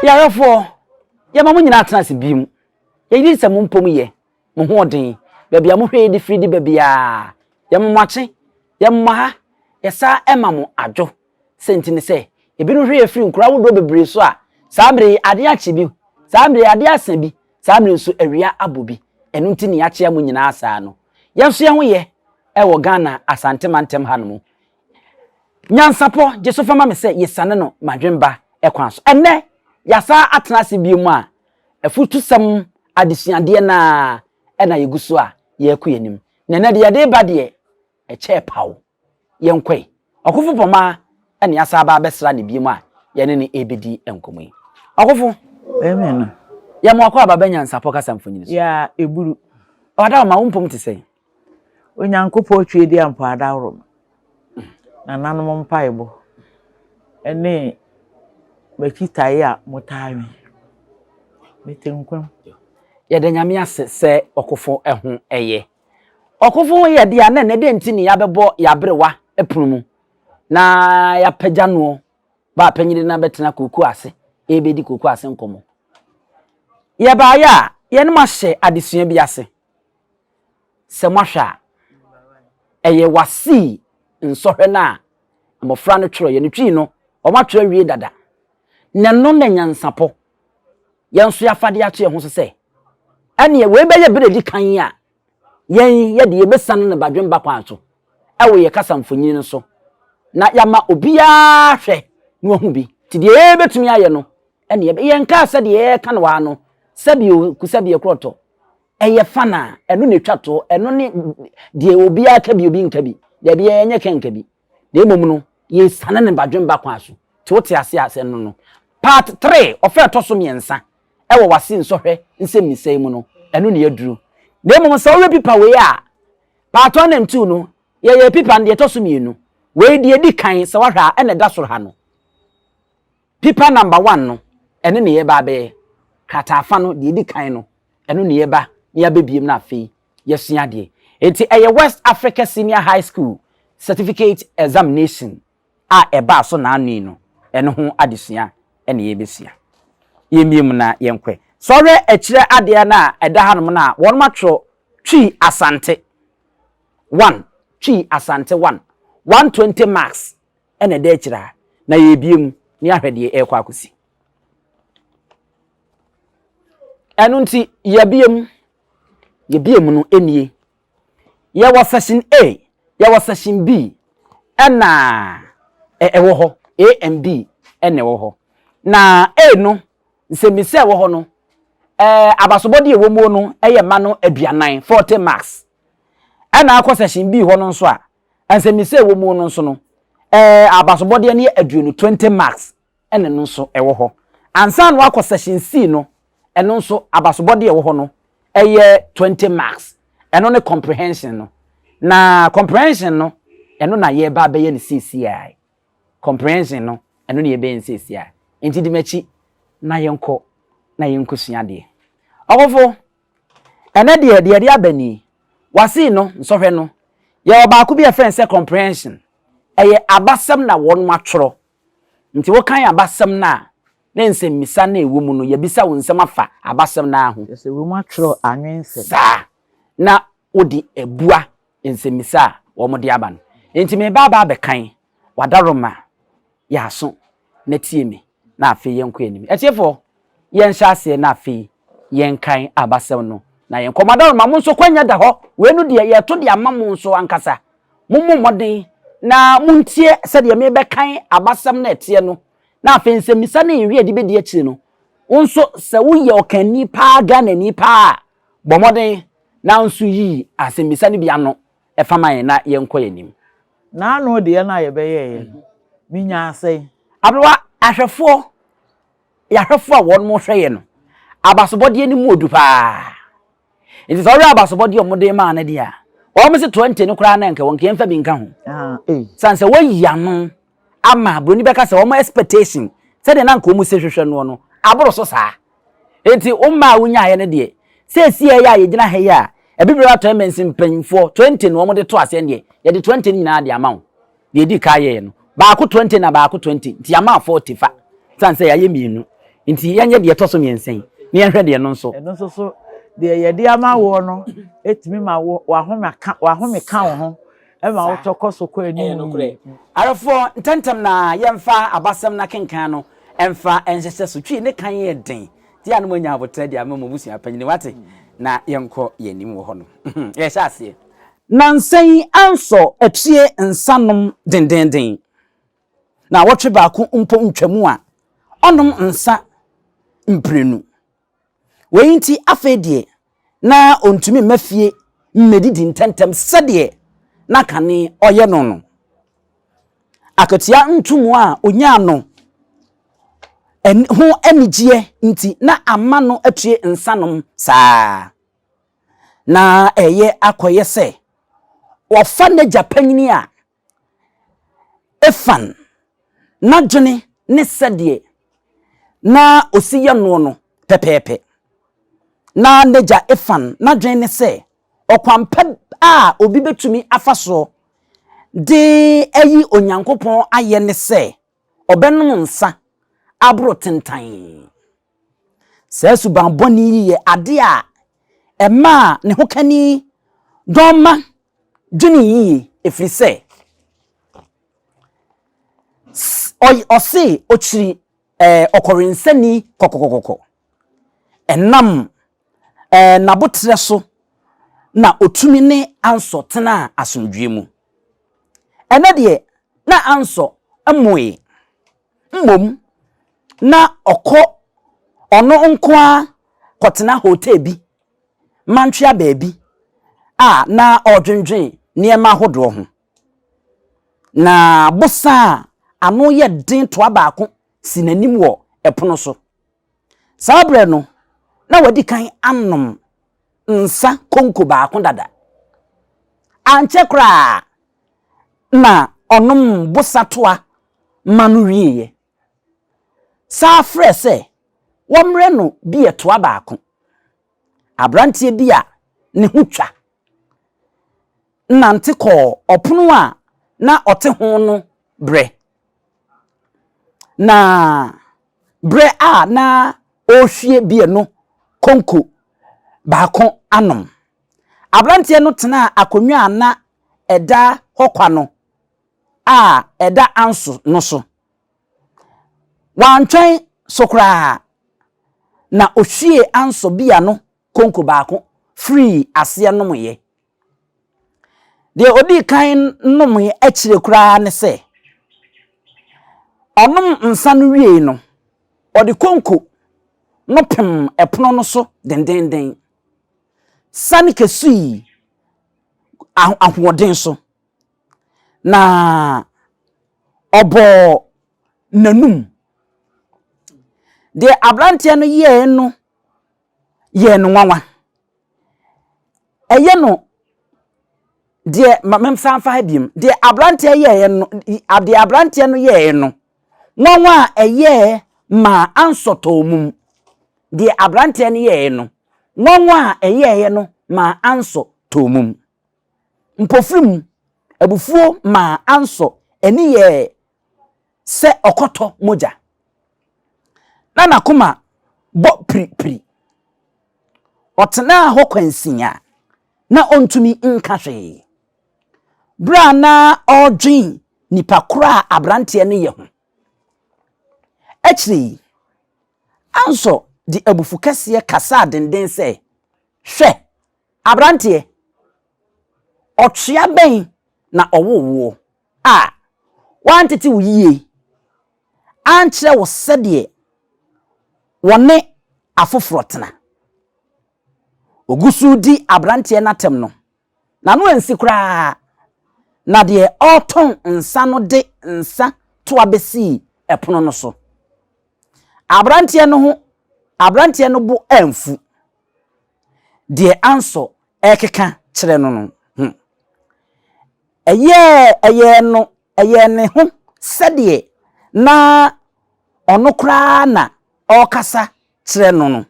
Yarefo ya mamu nyina atena se bimu ye yiri se mumpom ye mo hoden bebia mo hwe di fridi bebia ya mmache ya mma ya sa ema mo adwo sentine se ebinu hwe free nkura wodo bebre so a sambre ade ache bi sambre ade asa bi sambre so awia abobi enu ntini ya che mo nyina asa no yenso ye ho ye ewo Ghana asante mantem hanom nyansapo jeso fama me se yesane no madwemba ekwan so enne yasa atena se bi mu a afutu sam adesuade na ena yeguso a ye kuyenim nene de yade ba de eche pawo yenkwai okofo poma ene yasa ba besra ne bi mu a ye ne ebedi enkomo okofo amen ya mo akwa baba nyansapo kasamfonyini so ya eburu oda ma wumpom te sei onyankopo twe di ampa adawro na nanom mpaibo ene mekitaye a mutawi metenkwam ye de nyame ase se okofo eho eye okofo ye de ana ne de ntini ya bebo ya brewa epunumu na ya pagya no ba panyini na betena koku ase ebedi koku ase nkomo ye ba ya ye ne ma hye adesua bi ase se mwahwa eye Wassce nsohwe na amofra no tworo ye ne twi no o ma tworo wie dada ne no na nyansapo yenso ya fade ato ye ho so se ane we beye beredi kan a yen ye de ye besan na badwemba kwan so ewo ye kasa mfonyin no so na yama obia hwe no hu bi ti de betumi aye no ane ye nka se de ye kan wa no sabi kusabi kroto eye fana eno ne twato eno ne de obia ka bi obi nka bi de bia enye kenka bi de mom no ye sane ne badwemba kwan so ti wote ase no part 3 ofa to so miensa ewo Wassce nsohwe nsem mu no eno ne yaduru de mom so we pipa we a part 1 and 2 no ye pipa de to so mienu we de di kan se wahwa ene da soro ha no pipa number 1 no ene ne ye ba be katafa no de di kan no eno ne ye ba ya bebiem na afei yesua de enti eye West Africa Senior High School certificate examination a eba so na anu no eno ho adesua ene ye besia yemiem na yenkwe sore ekire ade na eda hanom na won matro Twi Asante 1 Twi Asante 1 120 marks ene de ekira na yebiem ni ahwede ekwa akosi enu nti yebiem no enie ye was session A ye was session B ena ewo ho A and B ene wo ho na A no nsemise wo ho no abasobodi ewo mu no eye ma no aduanan 40 marks ena akọ session B ho no nso a nsemise ewo mu no nso no abasobodi ne aduonu 20 marks ene no nso ewo ho ansa no akọ session C no eno nso abasobodi ewo ho no eye 20 marks eno ne comprehension no na comprehension no eno na ye ba be ye ne CCI comprehension no eno ne ye be CCI enti di machi na yenko sua de okofo ene de abani Wassce no nsohwe no ye obaako bi friend say comprehension eye abasam na won matworo nti wo kan abasam na nsem misa na ewo mu no ye bisa wo nsem afa abasam na aho se wo matworo anwense sa na odi ebua nsem misa wo mo de aba no enti me baba be kan wadaroma ya so na tie me na afi yenko anim etiefo yen hyase na afi yen kan abasam no na yen komadaroma mo nso kwanya da ho we nu de ye to de amamo nso ankasa mumu moden na muntie se de me be kan abasam na etie no na afi nsem misa na enwie de be de akire no nso se wo ye okani pa Ghana ni pa bomoden na nso yi asem misa ne bia no e faman na yenko anim na anu de na ye be ye minya asai abrewa ahwefo yahwefo a won mo hweye no abasobode ni mu odu pa it is already abasobode omode ma na dia o mo se 20 no kra na nka won ke mfa bi nka ho sanse woyia no ama broni beka se o mo expectation se de na nka o mu se hwehwe no aboro so saa enti o ma wunya ye ne de se sie ya ye gina he ya Abibirem atoymensi mpanyimfo 20 no omode to ase ne ye de 20 nyina de ama wo de di ka ye no baako 20 na baako 20 ti ama 40 fa sanse ya ye mienu nti yanye de to so miensen ne yehwe de no nso eno so de ye de ama wo no etimi ma wo wa home ka wo ho e ma wo toko so ko ani arafo ntentem na yemfa abasem na kenkan no emfa enhyehyɛ so twi ne kan ye den ti anu anya abotre de amamu busu apanyini wate na yenko yenim wo ho no ye hya ase nansen anso atue nsanom dendenden na wotwe baako mpo ntwamu a onom nsa mprenu weyinti afedie na ontumi mafie mmedidi ntentem sɛdeɛ na kane ɔyɛ no no akatia ntumu a onya no ho anigye nti na ama no atue nsanom saa na ɛyɛ akɔyɛ sɛ wɔfa ne japanyini a efan na dwene ne sɛdeɛ na osiyɛ no pepepe na neja efan na dwen ne se okwampa a obi betumi afaso de ayi onyankopon aye ne se obenum nsa abro tentan se suban boni ye ade a ema ne hokani doma dwene yi efri se osi ochiri okorinsani kokokokoko enam nabotre so na otumi ne anso tena asomdwe mu ene de na anso amoe mmom na ono nkoa kotena hotel bi mantwea baabi a na odwendwen niema hodo ho na bosa ano ye den to abaako sinanim wo epono so sabre no na wadi kan anom nsa konko baako dada anche kra na onom bosatoa manu wieye sa frese womre no bi etoa baako abrantie bi a ne hutwa nante ko opono a na ote ho no bre na bre a na ohwie bi no konko baako anom abrantie no tena akonwa na eda hokwa no a eda anso no so wantwen sokra na ohwie anso bia no konko baako free ase nomoye de odi kan nomoye akire kura ne se onom nsa no wie no odi konko no pem epono no so dendenden sani kesui ahoden so na obo nanum de abrantie no ye no nwanwa eye no de memsan fa biem de abrantie ye no de abrantie no ye no nwanwa eye ma ansoto mum de abrantie no ye no nwanwa eye no ma anso tomum mpofrim abufuo ma anso eni ye se okoto moja na nakoma bo pri otena hokwansinya na ontumi nkahwe bra na odwin nipa kura abrantie no ye ho actually anso di abufu kase kasa denden se hwe abrantie otwea ben na owowo a wantete wuyiye ankyere wo sede wone afofrotena ogusu di abrantie natem no na no ansi kura na de oton nsa no de nsa to abesi epono no so abrantie no bo amfu de anso ekeka kire no eye ne ho sede na ono kra na okasa kire no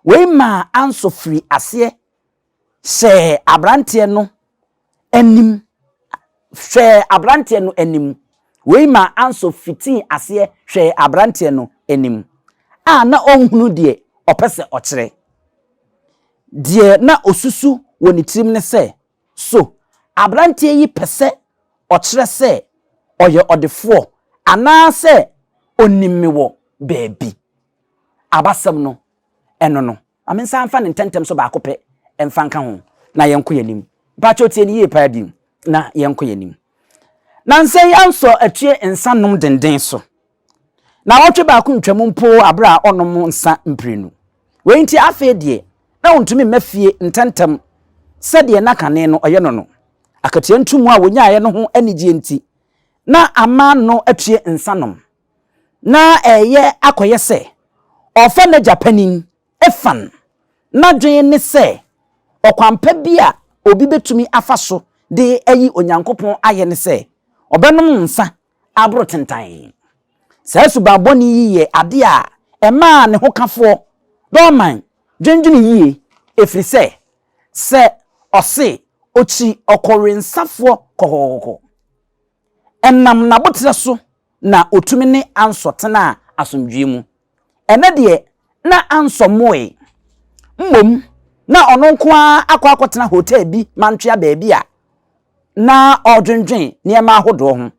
we ma anso free ase se abrantie no anim hwe abrantie no anim we ma anso 15 ase hwe abrantie no anim a na onhunu de opese ochire de na osusu woni tirim ne se so abrante yi pese ochire se oye odefo ana se onimmewo baby abasem no eno no amensa amfa ne tentem so ba akopɛ emfa nka ho na yenko yanim ba chotie ni ye pa dim na yenko yanim na nsɛn anso atue nsanom denden so na wotwe ba ko ntwam mpo abra onom nsa mprenu wenti afa die na wontumi mafie ntentem sɛde na kane no ɔyɛ no no akatua ntumu a wonyaayɛ no ho anigye nti na ama no atue nsanom na ɛyɛ akoyɛ sɛ ɔfa na japanin efan na dwen ne sɛ ɔkwampa bi a obi betumi afa so de ayi onyankopɔn ayɛ ne sɛ ɔbɛnom nsa abro tentan sɛ subabɔni yiye ade a ɛma ne ho kafoɔ dɔman dwendwene yie efiri sɛ ɔse ochi ɔkɔrensafoɔ kɔkɔkɔ ɛnam na botre so na otumi ne ansɔtena asomdwie mu ɛne de na ansɔmoe mmom na ɔno nko akɔtena hotel bi mantwea baabi a na ɔdwendwen niema ahodo ho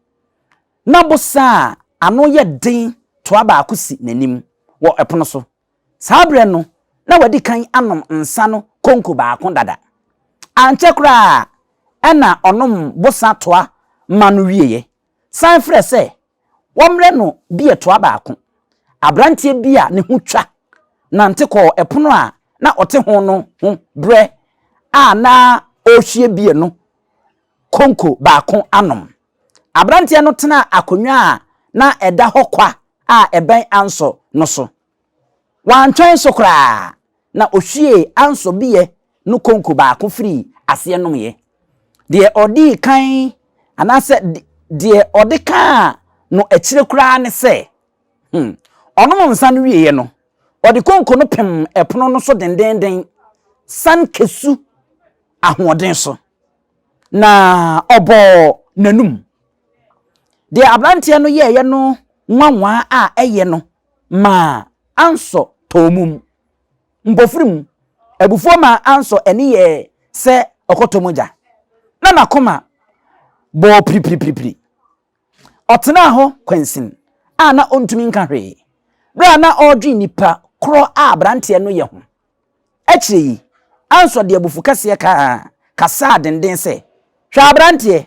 na bosa ano ye den toa ba akosi nanim wo ɛpono so saabre no na wadi kan anom nsa no konko ba akon dada anche kra ɛna onom bosa toa manu wieye san frɛ sɛ wɔmre no bi etoa ba akon abrantie bi a ne ho twa na ntekɔ ɛpono a na ɔte ho no ho bre a na ohwie bi no konko ba akon anom abrantie no tena akonwa a na ɛda hɔ kwa a ɛbɛn anso no so wantwɛn so kra na ohwie anso biye no konko ba akon firi ase nom ye de odi kan anase de odi kan no akyire kra ne se onom nsa no wieye no odi konko no pem ɛpono no so dendenden san kesu ahoɔden so na obo nanum de abrantie no ye no nwanwa a eye no ma anso tomum mbofurum abufuo ma anso eni ye se okotomoja na nakoma bo pri otena ho kwansin a na ontumi nka hwe bra na odwi nipa kro a abrantie no ye ho akiri anso de abufu kase ka kasa denden se hwa abrantie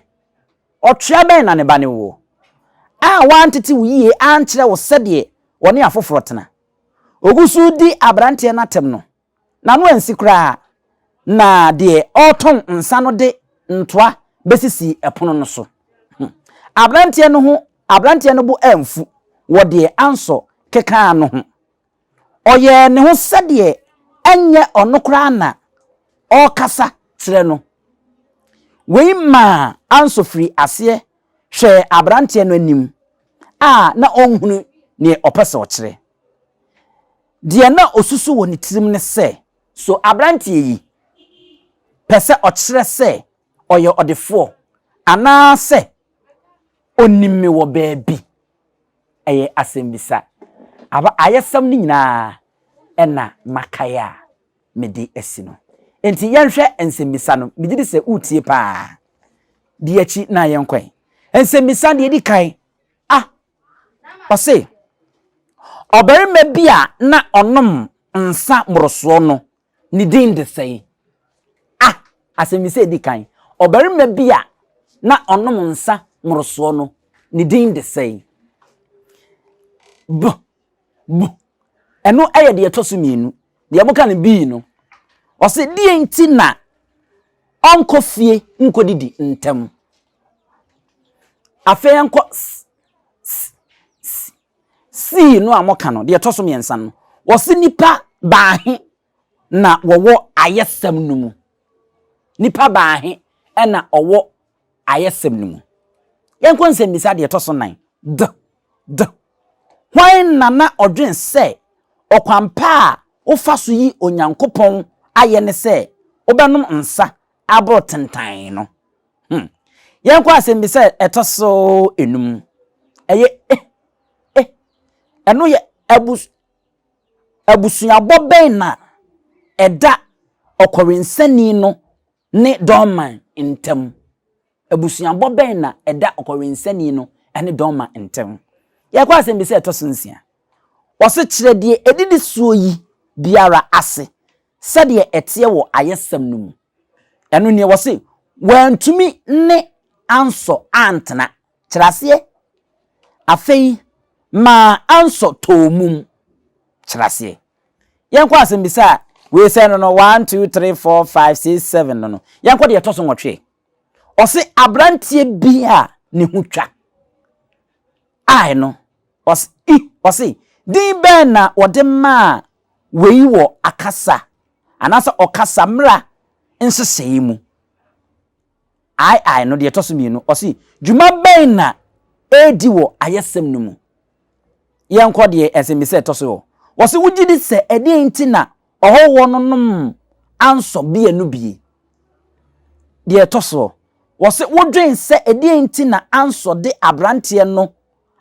otwea ben na ne ba ne wo a wantete wiye ankyere wo sɛde woni afoforo tena ogusu di abrantie na tem no na no ansi kra na de oton nsa no de ntoa besisi ɛpono no so abrantie no bu amfu wo de anso keka no ho oye ne ho sɛde enye ono kra na okasa kyerɛ no wei ma anso firi ase hwɛ abrantie no anim a na onhunu ne opese okyere de na osusu wɔ ne tirim ne sɛ so abrantie yi pese okyere sɛ oye odefo ana sɛ onimme wɔ baabi ɛyɛ asembisa aba ayesam ni nyinaa ɛna makaya mede asino enti yɛnhwɛ ensembisa no bigidi sɛ utie pa de achi na yɛnkwan ensembisa de di kai ɔse obarima bi a na onom nsa moroso no ni din de sɛ asembisa di kan obarima bi a na onom nsa moroso no ni din de sɛ bu eno ɛyɛ de etoso mienu de abuka ne bi no ɔse die nti na onko fie nkodidi ntem afei enko si no amoka no de etoso miensa no wɔse nipa baahe na wɔwɔ ayesem no mu nipa baahe ɛna ɔwɔ ayesem no mu yenko nsem bisa de etoso nan hwan na odwen sɛ okwampa a ofa so yi onyankopɔn ayɛ ne sɛ obenom nsa abro tentan no yenko asem bisa etoso enum eye eno ye abusuabɔ bɛn na ɛda ɔkɔrensani no ne dɔman ntem abusuabɔ bɛn na ɛda ɔkɔrensani no ne dɔman ntem yɛkɔ asɛm bi sɛ ɛtɔ so nsia wɔse kyerɛ deɛ edidi suo yi biara ase sɛdeɛ ɛteɛ wɔ ayɛsɛm no mu ɛno ne wɔse wantumi ne ansɔ antena kyerɛseɛ afei ma ansɔ tɔmum kyerɛseɛ yɛnkɔ asɛm bi sɛ we sɛ no 1 2 3 4 5 6 7 no yɛnkɔ deɛ ɛtɔ so nwɔtwe ɔse abrantie bi a ne ho twa ai no ɔse din bɛn na wɔde ma wei wɔ akasa anasa ɔkasa mra nsesɛe mu ai no deɛ ɛtɔ so mienu ɔse dwuma bɛn na edi wɔ ayɛsɛm no mu yɛnkɔ deɛ ɛsɛm bi sɛ ɛtɔ so wɔse wogye di sɛ ɛdeɛ nti na ɔhɔwɔ no nom ansɔ bia no bie deɛ ɛtɔ so wɔse wodwen sɛ ɛdeɛ nti na ansɔ de abranteɛ no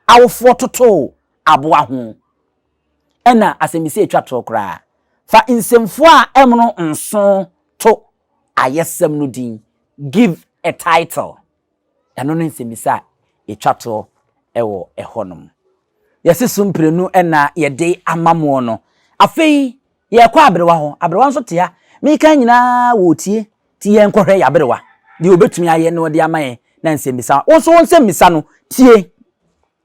awofoɔ toto aboa ho ɛna asɛmisi etwa to koraa fa nsɛmfo a ɛmono nso to ayɛsɛm no din give a title ɛno no nsɛmisi a etwa to ɛwɔ ɛhɔnom yɛse somprenu ɛna yɛde amamo no afei yɛkɔ abrewa ho abrewa nso tea meka nyinaa wɔ tie ti yɛnkɔhwɛ yabrewa de obetumi ayɛ no de amaye na nsɛmisa wo so nsɛmisa no tie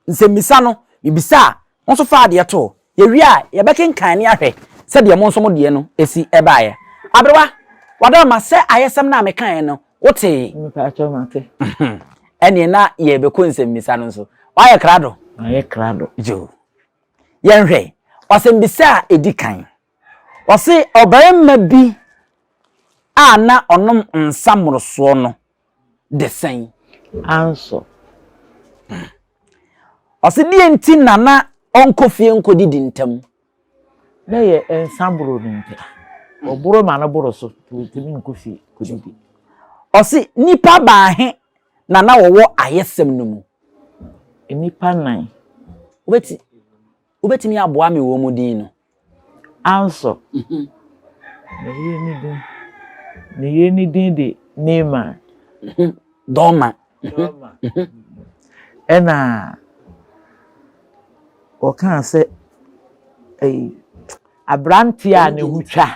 nsɛmisa no bibisa wo so fa ade to yewi a yɛbɛkenkan ne ahwɛ sɛ de mo nso mo de no esi ɛbaayɛ abrewa wada ma sɛ ayɛsɛm na mekan no wote mepaacho mate ɛne na yɛbɛkɔ nsɛmisa no nso wayɛ krado ayɛ krado jo yɛnhwɛ wasɛmbisa a edi kan wase ɔbarima bi a na onom nsamoroso no de sɛn anso ɔse die nti nana onkofie nkodidi ntam na ye ensabro nte oburo ma no boro so tumi nkofie kodidi ɔse nipa baahe nana wɔwɔ ayɛsɛm no mu nipa nan obetimi aboa me wɔ mu din no anso na ye ni din de nema doma ena o kan se abranti a ne hutwa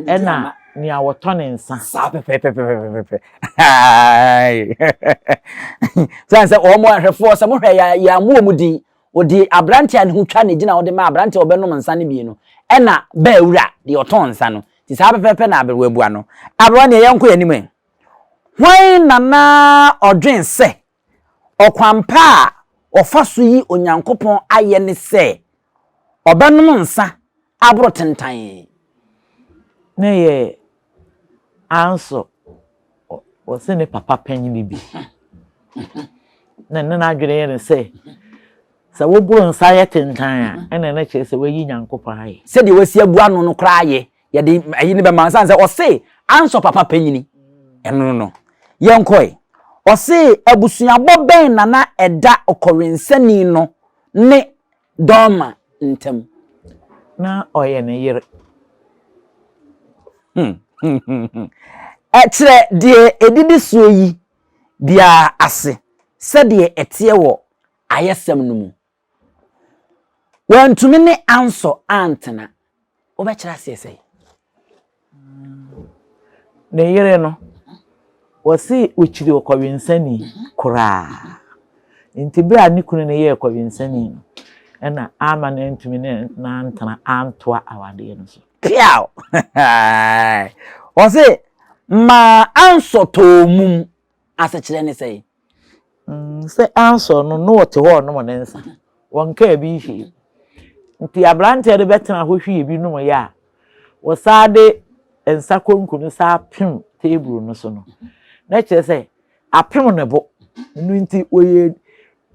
ena ni awoto ne nsa sa pepepepepepe ai sanse o mo ahwefo se mo hwe ya mo mu din odi abranti a ne hutwa ne gina odi ma abranti obenom nsa ne bie no ena ba awura de oton nsa no ti sa pepepe na abewa bua no abro ne yenko yanim hwan nana odwen se okwampa a ofaso yi onyankopon aye ne se obenom nsa abro tentan na ye anso o se ne papa panyin bi na adwene ye ne se wo buru nsa ye tentan a na kire se wayi nyankopon aye se de wasi abua no kra ye ye de ayi ne be mansa se o se anso papa panyini eno no yenkoi o se abusuabɔ bɛn nana ɛda ɔkɔrensani no ne dɔma ntam na ɔyɛ ne yere ɛkyerɛ deɛ edidi suo yi bia ase sɛ deɛ ɛteɛ wɔ ayɛsɛm no mu wantumi ne ansɔ antena wobɛkyerɛ ase sɛ ne yere no wasi ochiri okɔwensani kura ntibra ne kunu ne ye okɔwensani no ɛna ama na ntumi ne na antena antoa awade no so piao wasi ma ansɔ tɔmum asekyerɛ ne sɛ se ansɔ no no wote hɔ no mo ne nsa wonka bi hwie nti abrante de betena hɔ hwie bi no mo ya wɔsaade ensa konkunu sa pim table no so no na kyerɛ sɛ apem ne bo no nti oye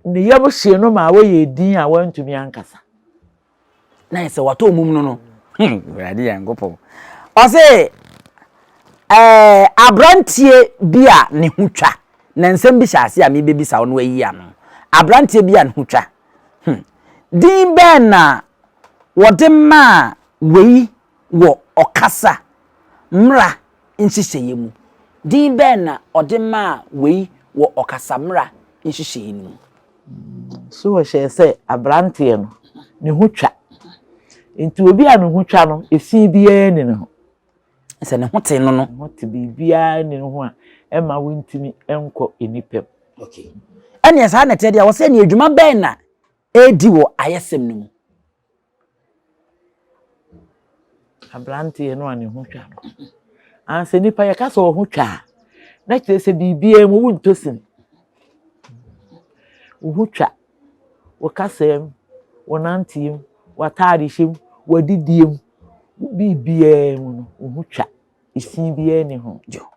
ne yam hye no ma woyɛ din a wantumi ankasa na ɛsɛ wato mum no wurade yankopɔ ɔse abrantie bi a ne ho twa na nsɛm bi hyɛ ase a mebebisa wo no ayi ano abrantie bi a ne ho twa din bɛn na wɔde ma wei wo okasa mra nhihye mu din ben na odema wei wo okasa mra nhihye mu so wo hye se abrante no ne ho twa enti obi a ne ho twa no efi bia ni ne ho se ne ho te no no ho te bia ni ne ho a ema wontimi enko enipem okay ene esa na te dia wo se ne adwuma ben na edi wo ayesem no mu abrante no ani ho twa no anse nipa ya ka so ho twa na kire se bibia mu wontosin ho twa wo kasem wo nantim wo taadihim wo didiem bibia mu no ho twa isin bia ni ho jo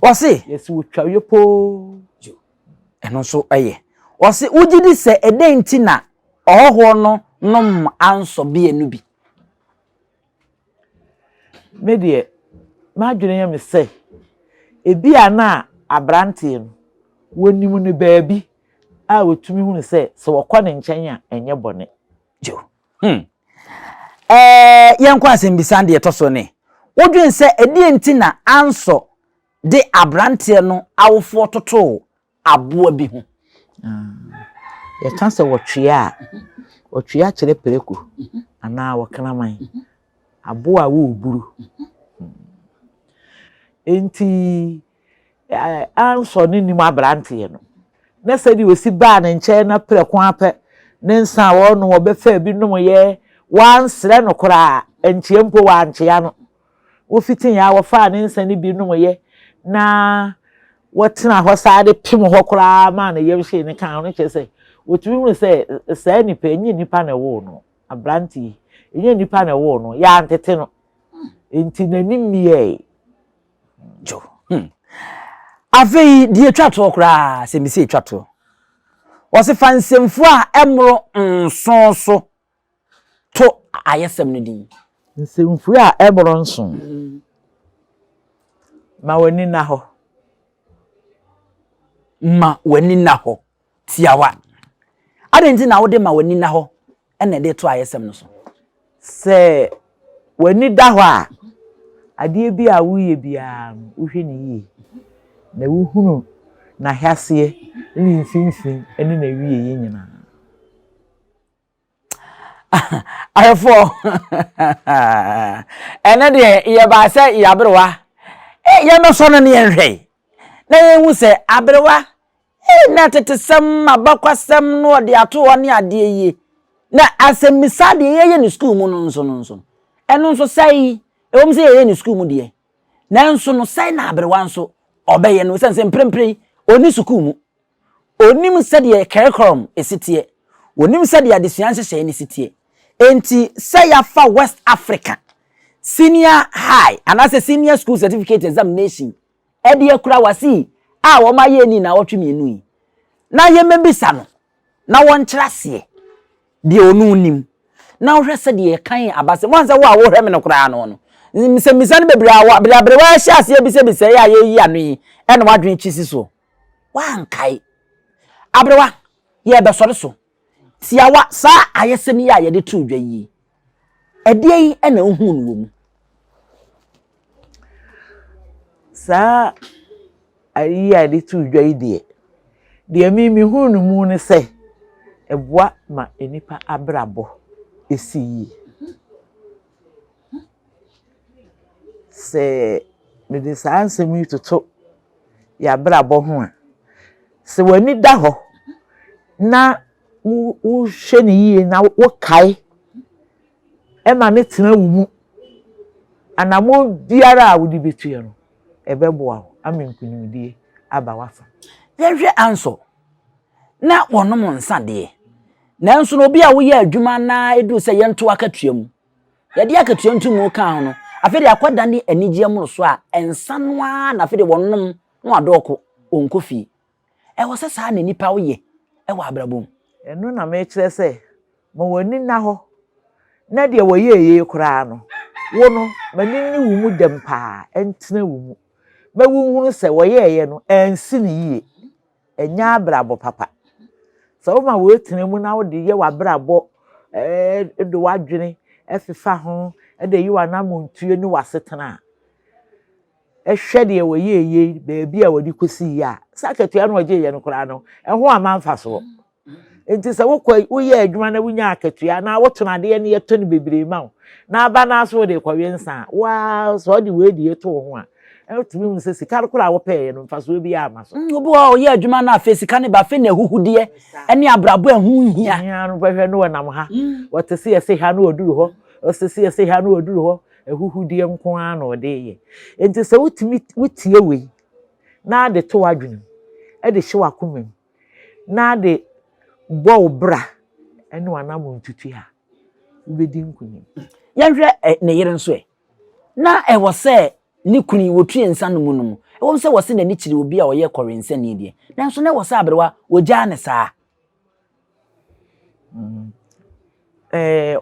wase yes wo twa yopo jo eno so eye wase ugidi se edenti na ohoho no nom anso bia nu bi medie madwene ya me se ebia na abrante no wonim ne baabi a wotumi hu ne se wokọ ne nkyɛn a enye bone jo yenko asembisande etoso ne wodwen se edienti na anso de abrante no awofo toto aboa bi hu ye kan se wotwea kyerɛ pereko ana wakanaman aboa wo buru enti anso ne nim abrante no na sedi osi ba ne nkyɛn na pereko apɛ ne nsa wo no obefa bi no ye wansre no kora enkyɛ mpo wankyea no wo fitin ya wo fa ne nsa ne bi no ye na wotena ho saade pim ho kora ma na yem hye ne kan no kyese wotumi hu se saa nipa enyi nipa na wo no abrante enyi nipa na wo no ya antete no enti nanim miye jo afei die twato kora se mi se twato wose fansemfu a emro nson so to ayesem no din nsemfu a emro nson ma wani na ho tiawa adenti na wode ma wani na ho ene de to ayesem no so se wani da ho a ade bi a wuye bia uhwe ni yi na wuhunu na hyasie ni mfimfin ene na wiye yi nyina ayefo ene de ye ba se yabrewa ye me so no ne yenhwe na yenhu se abrewa na tetesem abakwasem no de ato woni ade yi na asemisa de ye ni school mu no nso eno nso sai ewom se ye ni school mu de na nso no sai na abrewa nso obeye no sense mprempre oni school mu onim se de curriculum esitie onim se de adesua nhyehyɛ ni sitie enti say ya fa West Africa senior high and as a senior school certificate examination edi ekura wasi a wo ma ye ni na wotwe mienu yi na ye mebisa no na won kyerase de onu nim na wo hwese de kan abase mo anse wo a wo hwe me no kura no misa ne bebra wa brebra hye ase bisa ya ye yi anu yi ene wadwen chisi so wankai abrewa ye be sore so tiawa sa ayesem ya ye de tu dwa yi ede yi ena ohun no mu sa ayi ya de tu dwa yi de mi hunu mu ne se eboa ma enipa abrabo esi yi se me de sa ansem yi toto ya brabo ho a se wani da ho na wo hwe ne yi na wo kai e ma ne tena wu mu anamo biara a wo di betuye no ebeboa ho amenkunimdie aba wafa yehwe anso na wonom nsa de na nso no obi a wo ye adwuma na edu se yento akatuam yede akatuam ntumu kan no afede akwada ne anigye mu so a ensa no a na afede wonom no adoko onkofi e wo se sa na nipa wo ye e wo abrabom eno na me kire se mo wani na ho na de wo ye kura no wo no mani ni wu mu dem pa entena wu mu ba wu hunu se wo ye no ensi ni yie enya abrabo papa so wo ma wo tena mu na wo de ye wa abrabo do wadwene efifa ho e de yi wanamontue ni wasetena ehwe de wo ye beebi a wodi kosi ya sakatua no oje ye no kura no eho amanfa so enti se wo ye adwuma na wunya akatua na wotona de ne yeto ne bebre ma wo na aba na so de kwawe nsa wa so de we de yeto ho a etumi mu se sika kura wo pe no mfa so bi ama so obi wa ye adwuma na afa sika ne ba fe na ehuhudie ene abrabo ehu hia no behwe no nam ha wotese ye se ha no oduru ho osese ye se ha no oduru ho ehuhudie nko a na ode ye enti se wotimi wotie we na de to wadwene e de hye wakomam na de bo bra ene wanam ntutu ha ubedi nkunim yanhwe ne yere nso na e wo se ni kuni wotue nsa no mu no mu e wo se wo se na ni kiri obi a wo ye kɔrensa ni de nanso na wo se abrewa wo gya ne saa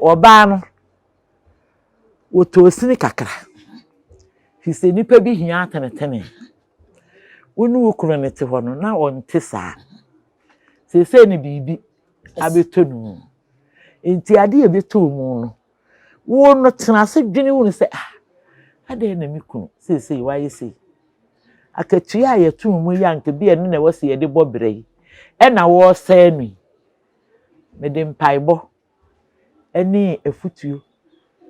oba no wotosini kakra fise nipa bi hia atenetene wonu wokuro ne te ho no na onte saa sese ne bibi abetonu enti ade ebeto mu no wo no tena se dwene wo se ade na mi kunu sese waye se akatua ya tu mu yanke bi ene na wase ye de bobre e na wo se nu me de mpaibo eni efutuo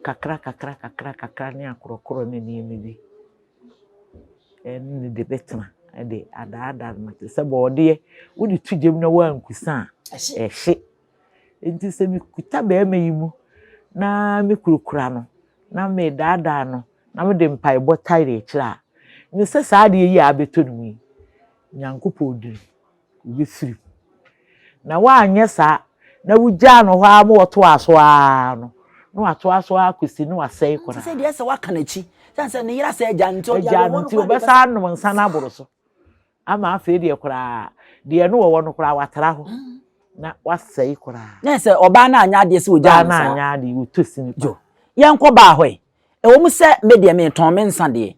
kakra ne akorokoro ne niemi bi en de betna de ada na se bode wodi tugem na wankusa ehye enti se mi kuta ba emayimu na me kurukura no na me dada no na me de mpaibo tire kira ni se saa de yi abetonu yi nyankopo odiri obi firi na wa anye saa na wugya no hɔ ama wɔto aso no no ato aso akosi no asɛe kora se de se waka na chi se ne yira se agya nti obesa no nsa na aboro so ama afa de kora de no wo no kora watara ho na wasɛe kora na se oba na anya de se ogya na anya de wotosi ni jo yenkɔ ba hɔ e wo mu se me de me ton me nsa de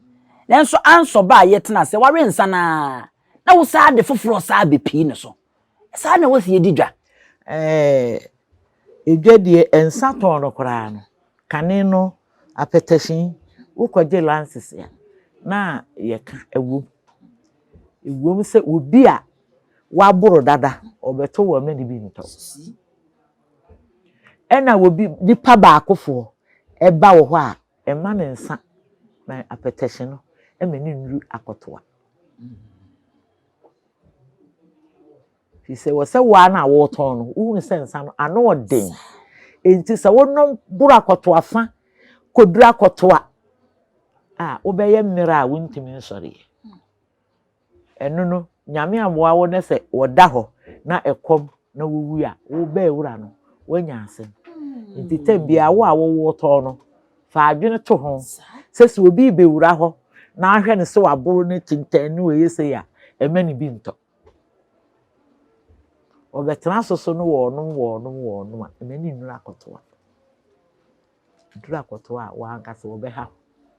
nanso anso ba yetena se ware nsa na wo sa de foforo sa bepi ne so sa na wo se yedidwa edwadie ensa ton no kora no kane no apetashin ukwaje lances ya na yeka ewom se obi a waboro dada obeto wo mani bi nto ena obi dipa ba akofo eba wo ho a ema ne nsa na apetashin no emani nru akotoa se wose wa na wo ton no wu se nsa no ano odin enti se wonom bura koto afa kodura koto a obeye mmira a wontimi nsori enu no nyame amoa wo ne se woda ho na ekom na wuwu a wo ba ewura no wanya asem enti tambia wo a wo ton no fa adwene to ho se obi be wura ho na ahwe ne se waboro ne tintan ne we yese ya emani bi nto obetena soso no wo a emani nura akotoa dura akotoa wa ankase wo be ha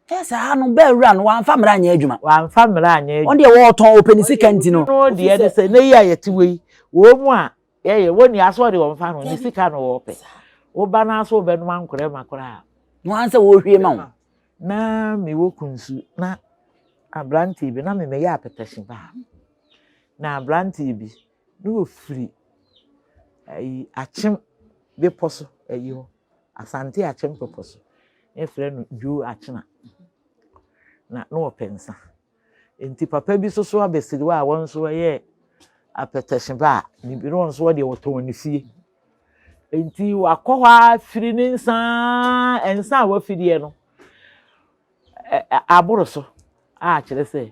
esa ha no be wura no wa mfa mra anya adwuma on de wo ton openi sikanti no no de ye se ne ya yetiwe wo mu a ye woni aso de wo mfa no ni sika no wo pe wo ba na aso be no mankore makora no anse wo hwie ma wo na me wo kunsu na abranti bi na me ya apetashi ba na abranti bi no free achim be poso ho asante achim poso e frɛ no ju achina na no opensa enti papa bi so abesiri wa won so ye apetashi ba ni bi no so de woton ni fie enti wakɔhwa firi ni ensa wa fidie no aboro so a kyerɛ sɛ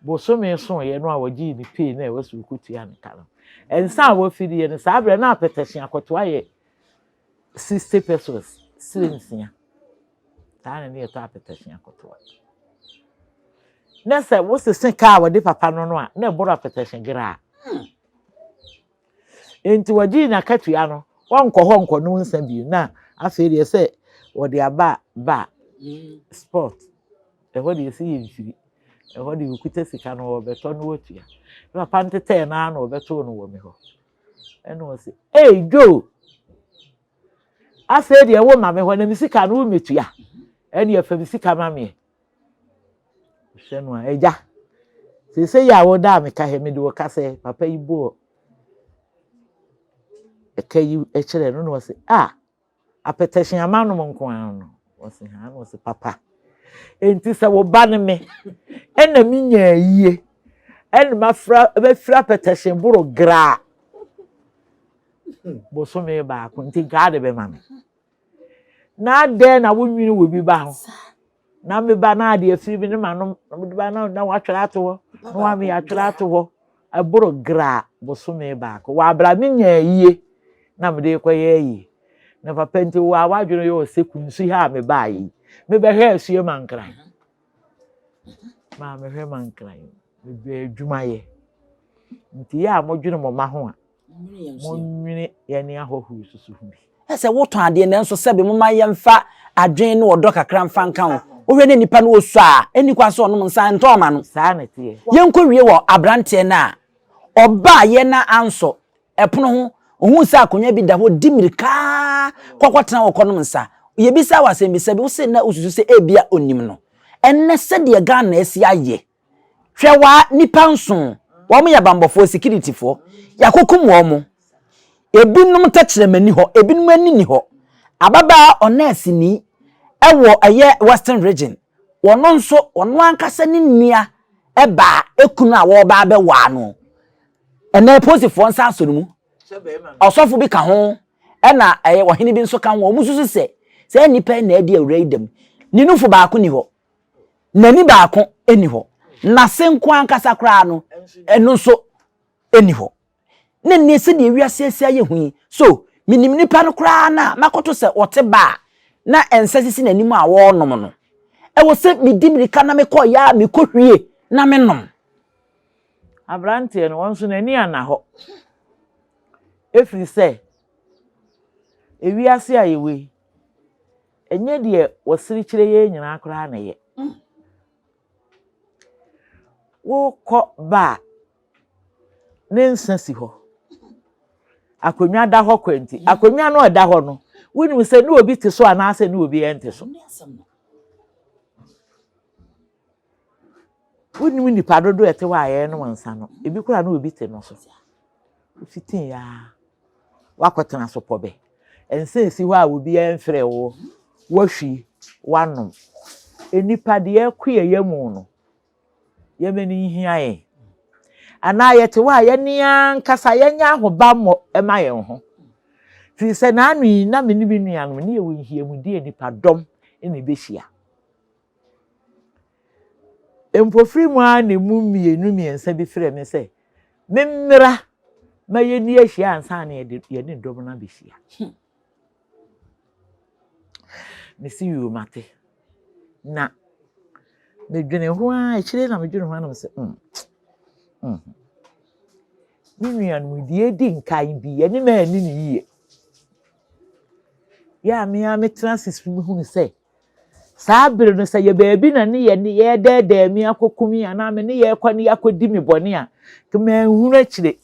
bosome so ye no a wagi ni pay na e wasu kutua ne kala ensa wa fidie no sa abre na apetashi akoto aye 60 pesos sirinsia ta ne to apetashi akoto na se wo se ka wa de papa no a na boro apetashi gira enti wagi na katua no wonko no nsa bi na afa de se wo de aba sport e ho de se ye mfiri e ho de ukuta sika no wo beto no watua papa ntete na na wo beto no wo me ho eno wo se jo afa de wo ma me ho na mi sika no wo metua ɛne yɛfa bi sika ma me hwɛ no a ɛgya sɛ ya wo da me ka he me de wo ka sɛ papa yi bo ɛka yi ɛkyerɛ no no sɛ apɛtɛhyen amano mo nko an no wɔse ha no sɛ papa enti sɛ wo ba ne me ɛna me nya yie ɛna mafra bɛfra apɛtɛhyen boro gra bo so me ba ko nti ka de be ma me na de na wo nwini wo bi ba ho na me ba na de afiri bi ne ma no me ba na wa twara ato ho na wa me ya twara ato ho aboro gra bo so me ba ko wa bra me nya yie na me de koye yi na papa nti wa wadweno yo seku nsu ha me ba yi me be hwe asue mankran ma me hwe mankran me be adwuma ye nti ya modwene mo ma ho a mo nwini ye ne ahohu susu hu bi ese woto ade ne nso sebe mo ma yemfa adwen ne odo kakra mfa nka ho ohwe ne nipa no osu a eni kwa so no nsa nto ma no saa na tie yenko wie wo abrante na oba ye na anso epono ho ohun sa akonya bi da ho dimirika kokotena wo kono nsa ye bisa wasem bisa bi wo se na osusu se ebia onim no enne se de ga na esi aye hwe wa nipa nso wo mo ya bambofo security fo yakokum wo mo ebinum tachremani ho ebinum anini ho ababa onesi ni ewo aye western region wono nso wono ankasa ni nia eba ekunu a wo ba be wa no ene posifo nsa asoro mu osofo bi ka ho ena aye wohene bi nso ka ho omususu se nipa na adi awraidam ni nufu baako ni ho nani baako eni ho na senko ankasa kra no eno nso eni ho ne ne se de wiase asia ye hu so minim nipa no kra na makoto se wote ba na ensasisi nanim a wo nom no e wo se midimirika na mekọ ya mekohwie na menom abrante no wonso nani ana ho efiri se ewiase ayewe enye de wosiri kire ye nyina kra na ye wo ko ba nensasi ho akonwa da ho kwenti akonwa no da ho no wonu se ne obi te so ana ase ne obi ente so wonu ni padodo ete wa ye no nsa no ebi kura na obi te no so fitin ya wakotena so pobe ense si ho a obi enfre wo wahwi wanom enipa de akuye yamu no yemeni hia ye ana yete wa ye nia nkasa yenya ahobammo ema ye ho fi se na anu na meni bi nua no ne ye wo hia mu de nipa dom ene behia empofri mu a ne mu mienu miensa bi frɛ me se memmra ma ye ni ahia ansa na ye ne dom na behia me si yu mate na me dwene ho a chire na me dwene ho na me se ni nua no die di nkan bi ye ne ma ni yie ya me transis mi hu se saa bere no se ye baabi na ne ye deda mi akokumi ana me ne ye kwa ne yakodi mi bone a kema hunu akire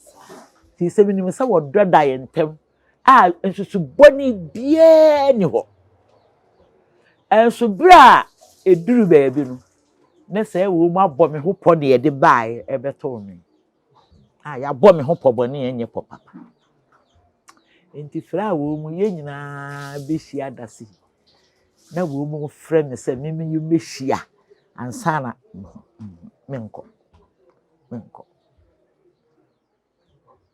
ti se bi ni se wododa ye ntem a nsusu bone bie ni ho enso bra eduru baabi no ne se wo mu abọ me ho pọ ne ye de bae ebeto me ya bọ me ho pọ bone enye pọ papa enti fra wo mu ye nyina behia dase na wo mu frɛ me sɛ me yu mehia ansa na menko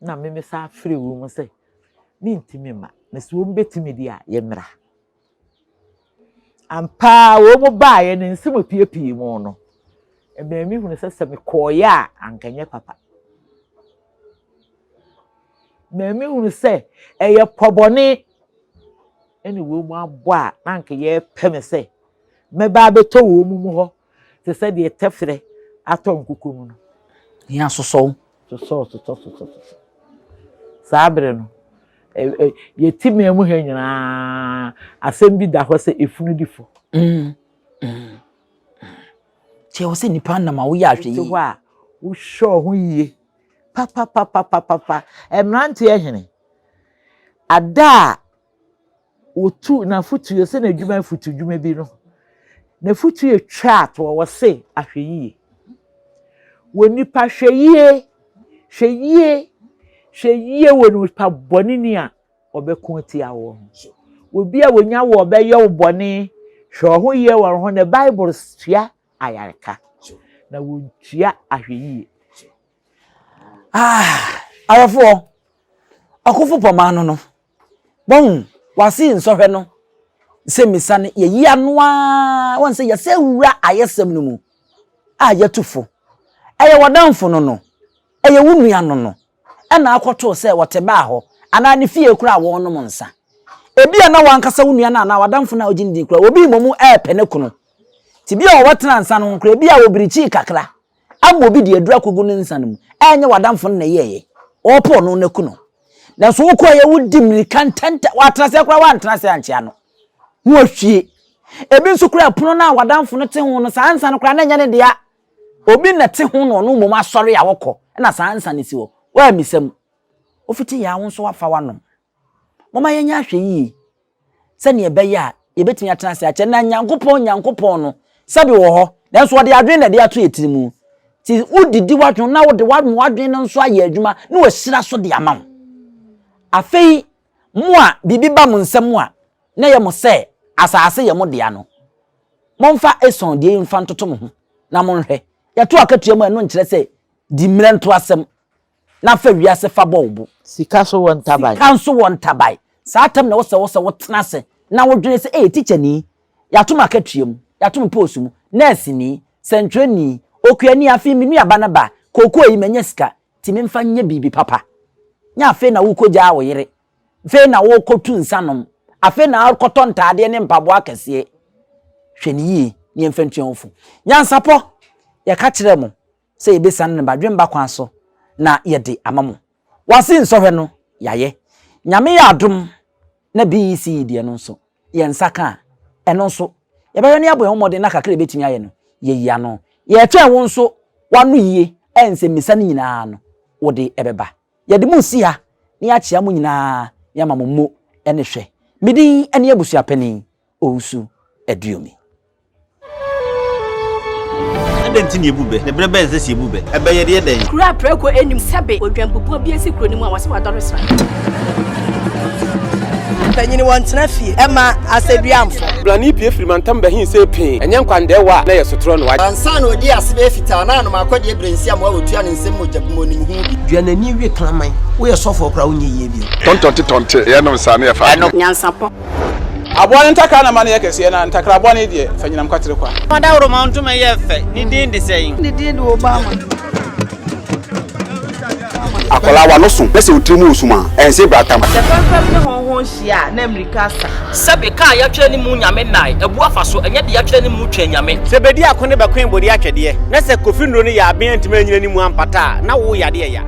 na me sa frɛ wo mu sɛ me ntimi ma na so wo betimi dia ye mra ampa wo mu ba ye ne nsem piepie mu no e ba mi hunu sɛ me koya ankanye papa na mi hunu se eye pobone ene wo mu abo a na nke ye peme se me ba beto wo mu ho te se de tefre ato nkukum no ya soso sabre no ye time mu he nyina asem bi da ho se efunu difo che wo se nipa na ma wo ya hwe yi ho a wo hwo ho yie papa emrante ehene ada otu na futu yo se na adwuma futu dwuma bi no na futu e chat wo se ahwe woni pa hwe yie woni pa boni ni a obekun ti awo obi a wonya wo obeye wo boni hwe ho ye wo ho na Bible tua ayareka na wontua ahwe yie ayafo akofo poma no bon wasi nsohwe no se misane ye yi anoa won se ye se wura ayesem no mu ayetufo eye wodamfo no eye wunua no na akoto se wote ba ho ana ne fie kura wo no nsa ebi na wankasa wunua na wadamfo na ogindi kura obi momu pene kuno ti bia wo tena nsa no kura bia wo birichi kakra amma obi de adura kogu ne nsa no mu enye wadamfo na yeye opo no na kuno na so wo ye wudi mirikan tanta watena se kura wantena se anchia no wo hwie ebi nso kura pono na wadamfo no te ho no sansa no kura na nya ne dia obi na te ho no mum asori ya wokọ na sansa ne si wo wa misem ofiti ya won so wafa wanom mama yenya ahwe yi se ne ebe ya yebetimi atena se ache na nyankopon no sabi wo ho nanso wo de adwen na de ato etirimu ti udidi wadwen na wo de wadwen no nso aye adwuma na wo sira so de amam afei mo a bibi ba mo nsem a na ye mo se asase ye mo de ano momfa eson de mfa ntoto mo ho na monhwe yato akatua mu eno nkyere se di mmerento asem na fa wiase fa bɔbu sika so won tabai kanso won tabai saatam na wo wotena se na wo dwene se teacher ni yato akatua mu yato post mu nurse ni centre ni okuani afi mi nuaba na ba koko yi manya sika timi mfa nya bibi papa nya afi na wo koja wo yere fe na wo kotu nsanom afi na akoto ntade ne mpabo akese hweni yi ni mfantua ofu nyansapo ya ka kire mo se yebesan ne badwe mba kwan so na yede amamo wasi nsohwe no yaye nyame ya adom na BEC die no so ye nsaka eno so ye be ne aboye homode na kakra betimi aye no ye yia no ye twa won so wanu yie ense misane nyina no wode ebeba ye de mu si ha ni ya chia mu nyina ya mamommo ene hwe midi ene abusua pani ousu aduomi Denti ni bube ne brebe nse si bube ebe ye de den kura preko enim sebe odwampopo bi esi kuro ni mu a wase wadore sra tanyini wontena fie ema aseduamfo blani pie frimantam bahin se pin enye nkwande wa na ye sotro no wa ansa na odi asebe fita na no makodi ebrensi am wa otua ne nsem mojabumo ni hu duanani wie klaman wo ye sofo okra wo nye yie bi tontonte ye no nsane ye fa NYANSAPO abone ntaka na mane ye kese na ntakra abone de fanyinam kwatere kwa Mada woro ma ntuma ye fe ni din de sei ni din de Obama akola wa no so pese utrimu usuma ense bratam tefafam ne honhon hia na America sa sabe ka ya twa ni mu nyame nai ebu afa so enye de ya twa ni mu twa nyame se bedi akone bakwen bodi atwede na se kofi nro ni ya aben ntima nyina ni mu ampata na wo yade ya